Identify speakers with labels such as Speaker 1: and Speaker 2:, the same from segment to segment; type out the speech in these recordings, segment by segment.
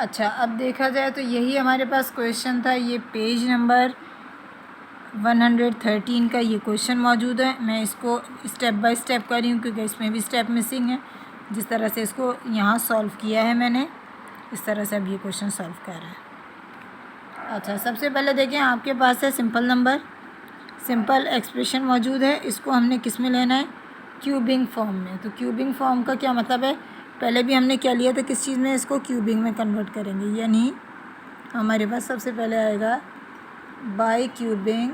Speaker 1: अच्छा, अब देखा जाए तो यही हमारे पास क्वेश्चन था। ये पेज नंबर 113 का ये क्वेश्चन मौजूद है। मैं इसको स्टेप बाय स्टेप कर रही हूँ क्योंकि इसमें भी स्टेप मिसिंग है। जिस तरह से इसको यहाँ सॉल्व किया है मैंने, इस तरह से अब ये क्वेश्चन सॉल्व कर रहा है। अच्छा, सबसे पहले देखें, आपके पास है सिंपल नंबर, सिंपल एक्सप्रेशन मौजूद है। इसको हमने किस में लेना है? क्यूबिंग फॉर्म में। तो क्यूबिंग फॉर्म का क्या मतलब है? पहले भी हमने क्या लिया था, किस चीज़ में? इसको क्यूबिंग में कन्वर्ट करेंगे, यानी हमारे पास सबसे पहले आएगा by cubing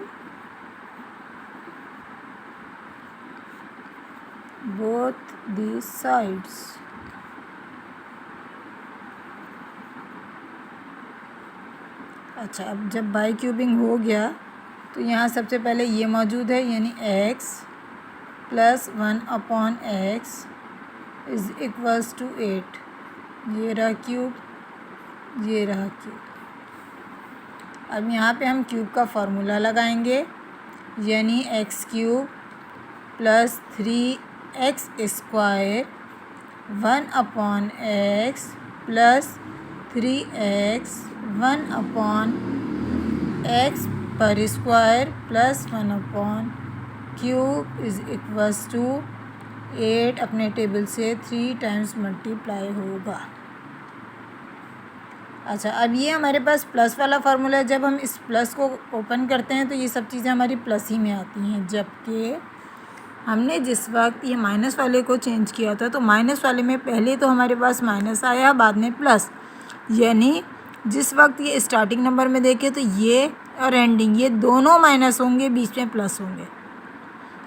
Speaker 1: both the sides. अच्छा, अब जब बाय क्यूबिंग हो गया तो यहाँ सबसे पहले ये मौजूद है, यानी x + 1/x is equals to 8। ये रहा क्यूब, ये रहा क्यूब। अब यहाँ पे हम क्यूब का फार्मूला लगाएंगे, यानी x³ + 3x² 1/x + 3x 1/x पर स्क्वायर + 1/³ इज़ इक्वल्स टू 8। अपने टेबल से 3 टाइम्स मल्टीप्लाई होगा। अच्छा, अब ये हमारे पास प्लस वाला फार्मूला है। जब हम इस प्लस को ओपन करते हैं तो ये सब चीज़ें हमारी प्लस ही में आती हैं, जबकि हमने जिस वक्त ये माइनस वाले को चेंज किया था तो माइनस वाले में पहले तो हमारे पास माइनस आया, बाद में प्लस। यानी जिस वक्त ये स्टार्टिंग नंबर में देखें तो ये और एंडिंग, ये दोनों माइनस होंगे, बीच में प्लस होंगे।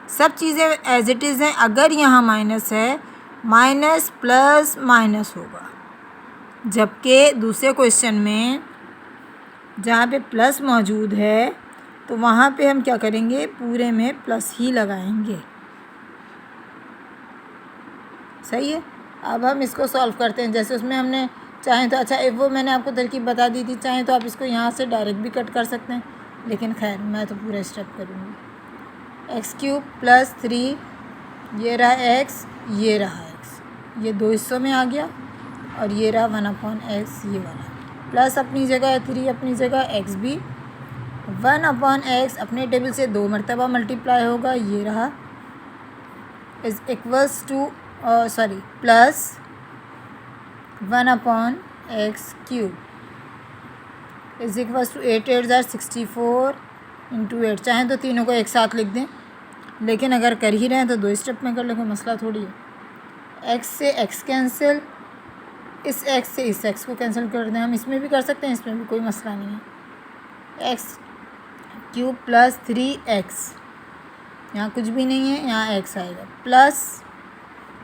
Speaker 1: सब चीज़ें एज इट इज़ हैं। अगर यहाँ माइनस है, माइनस प्लस माइनस होगा, जबकि दूसरे क्वेश्चन में जहाँ पे प्लस मौजूद है तो वहाँ पे हम क्या करेंगे, पूरे में प्लस ही लगाएंगे। सही है। अब हम इसको सॉल्व करते हैं। जैसे उसमें हमने चाहें तो, अच्छा वो मैंने आपको तरकीब बता दी थी, चाहें तो आप इसको यहाँ से डायरेक्ट भी कट कर सकते हैं, लेकिन खैर मैं तो पूरा स्टेप करूँगी। x³ + 3, ये रहा x, ये रहा x, ये दो हिस्सों में आ गया, और ये रहा 1/x, ये वाला। प्लस अपनी जगह, 3 अपनी जगह, x भी 1/x अपने टेबल से 2 मरतबा मल्टीप्लाई होगा, ये रहा, is equals to plus 1/x³ is equals to 8 8 = 64 × 8। चाहें तो तीनों को एक साथ लिख दें, लेकिन अगर कर ही रहे हैं तो 2 स्टेप में कर लें, कोई मसला थोड़ी है। x से x कैंसिल, इस x से इस x को कैंसिल कर दें। हम इसमें भी कर सकते हैं, इसमें भी कोई मसला नहीं है। x³ + 3x, यहाँ कुछ भी नहीं है, यहाँ x आएगा, प्लस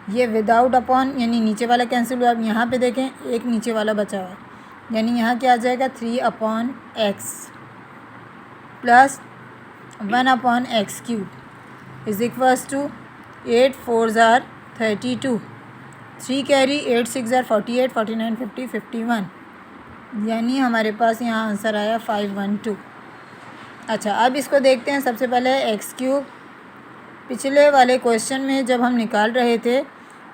Speaker 1: ये विदाउट अपॉन, यानी नीचे वाला कैंसिल हुआ। अब यहाँ पे देखें, एक नीचे वाला बचा हुआ है, यानी यहाँ क्या आ जाएगा, 3/x + 1/x³ is equals to 8 4 = 32, 3 carry, 8 6 = 48, 49 50 51, यानी हमारे पास यहाँ आंसर आया 512। अच्छा, अब इसको देखते हैं। सबसे पहले x³ पिछले वाले क्वेश्चन में जब हम निकाल रहे थे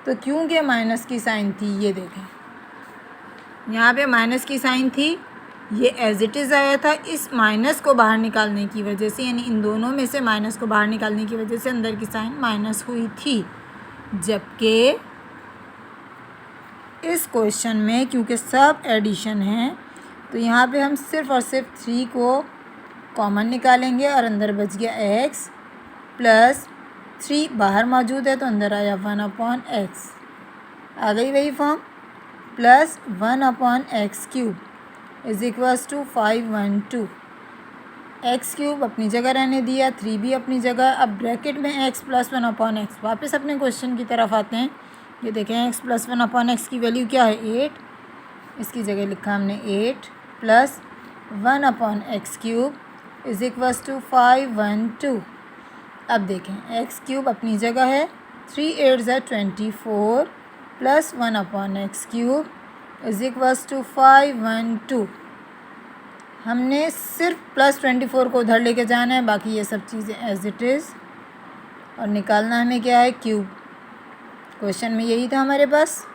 Speaker 1: तो क्योंकि माइनस की साइन थी, ये देखें यहाँ पे माइनस की साइन थी, ये एज इट इज़ आया था। इस माइनस को बाहर निकालने की वजह से, यानी इन दोनों में से माइनस को बाहर निकालने की वजह से अंदर की साइन माइनस हुई थी। जबकि इस क्वेश्चन में क्योंकि सब एडिशन है तो यहाँ पे हम सिर्फ और सिर्फ 3 को कॉमन निकालेंगे और अंदर बच गया x + 3 बाहर मौजूद है तो अंदर आया 1/x, आ गई वही form, plus 1/x³ is equals to 512। x³ अपनी जगह रहने दिया, 3 भी अपनी जगह। अब ब्रैकेट में x + 1/x। वापस अपने क्वेश्चन की तरफ आते हैं। ये देखें, x + 1/x की वैल्यू क्या है, 8। इसकी जगह लिखा हमने 8 + 1/x³ इज़ इक्वल्स टू 512। अब देखें, x³ अपनी जगह है, 3 8 = 24 + 1/x³ इज़ इक्वल्स टू 512। हमने सिर्फ +24 को उधर लेके जाना है, बाकी ये सब चीज़ें एज इट इज़, और निकालना हमें क्या है, क्यूब। क्वेश्चन में यही था हमारे पास,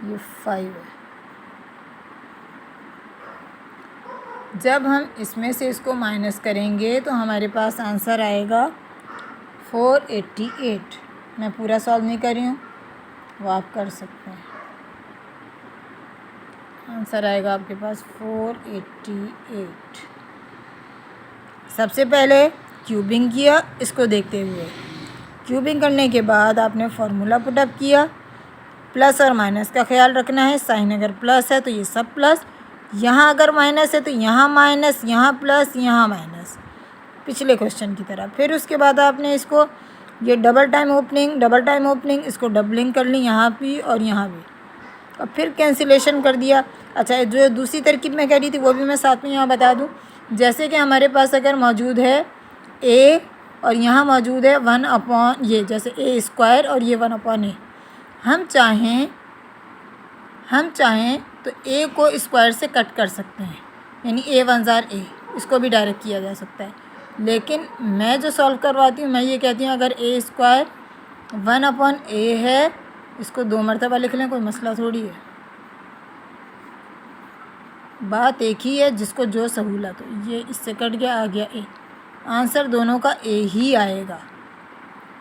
Speaker 1: ये 5 है। जब हम इसमें से इसको माइनस करेंगे तो हमारे पास आंसर आएगा 488। मैं पूरा सॉल्व नहीं कर रही हूँ, वो आप कर सकते हैं। आंसर आएगा आपके पास 488। सबसे पहले क्यूबिंग किया इसको देखते हुए। क्यूबिंग करने के बाद आपने फार्मूला पुटअप किया। प्लस और माइनस का ख्याल रखना है। साइन अगर प्लस है तो ये सब प्लस, यहाँ अगर माइनस है तो यहाँ माइनस, यहाँ प्लस, यहाँ माइनस, पिछले क्वेश्चन की तरह। फिर उसके बाद आपने इसको ये डबल टाइम ओपनिंग इसको डबलिंग कर ली यहाँ भी और यहाँ भी, और फिर कैंसिलेशन कर दिया। अच्छा, जो दूसरी तरकीब मैं कह रही थी वो भी मैं साथ में यहाँ बता दूँ। जैसे कि हमारे पास अगर मौजूद है a और यहाँ मौजूद है 1/, ये जैसे a² और ये 1/a। हम चाहें तो a को स्क्वायर से कट कर सकते हैं, यानी a1 इसको भी डायरेक्ट किया जा सकता है। लेकिन मैं जो सॉल्व करवाती हूँ मैं ये कहती हूँ अगर a² 1/a है, इसको 2 मरतबा लिख लें, कोई मसला थोड़ी है। बात एक ही है, जिसको जो सहूलत हो। ये इससे कट गया, आ गया a। आंसर दोनों का a ही आएगा।